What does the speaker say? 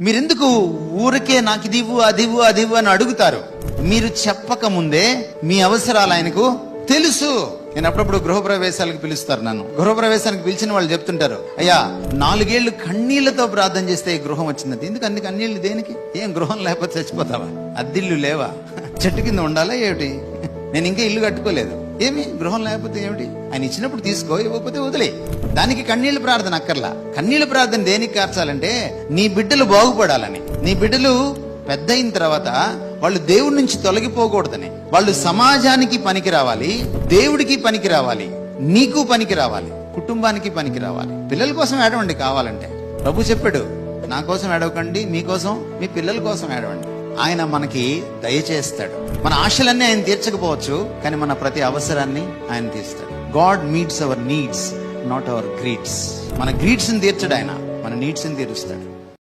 మీరెందుకు ఊరికే నాకు ఇది ఇవ్వు అది ఇవ్వు అది ఇవ్వు అని అడుగుతారు? మీరు చెప్పక ముందే మీ అవసరాలు ఆయనకు తెలుసు. నేను అప్పుడప్పుడు గృహప్రవేశాలకు పిలుస్తారు నన్ను. గృహప్రవేశానికి పిలిచిన వాళ్ళు చెప్తుంటారు, అయ్యా 4 ఏళ్లు కన్నీళ్లతో ప్రార్థన చేస్తే ఈ గృహం వచ్చింది. ఎందుకు అన్ని కన్నీళ్లు దేనికి? ఏం గృహం లేకపోతే చచ్చిపోతావా? అద్దిల్లు లేవా? చెట్టు కింద ఉండాలా ఏమిటి? నేను ఇంకా ఇల్లు కట్టుకోలేదు, ఏమి గృహం లేకపోతే ఏమిటి? ఆయన ఇచ్చినప్పుడు తీసుకో, ఇవ్వకపోతే వదిలే. దానికి కన్నీళ్ల ప్రార్థన అక్కర్లా. కన్నీళ్ల ప్రార్థన దేనికి కార్చాలంటే నీ బిడ్డలు బాగుపడాలని. నీ బిడ్డలు పెద్ద అయిన తర్వాత వాళ్ళు దేవుడి నుంచి తొలగిపోకూడదని, వాళ్ళు సమాజానికి పనికి రావాలి, దేవుడికి పనికి రావాలి, నీకు పనికి రావాలి, కుటుంబానికి పనికి రావాలి. పిల్లల కోసం ఏడవండి కావాలంటే. ప్రభు చెప్పాడు, నా కోసం ఏడవకండి, మీకోసం మీ పిల్లల కోసం ఏడవండి. ఆయన మనకి దయచేస్తాడు. మన ఆశలన్నీ ఆయన తీర్చకపోవచ్చు, కానీ మన ప్రతి అవసరాన్ని ఆయన తీర్స్తాడు. God meets our needs, not our greeds. మన గ్రీడ్స్ ని తీర్చడు ఆయన, మన నీడ్స్ ని తీరుస్తాడు.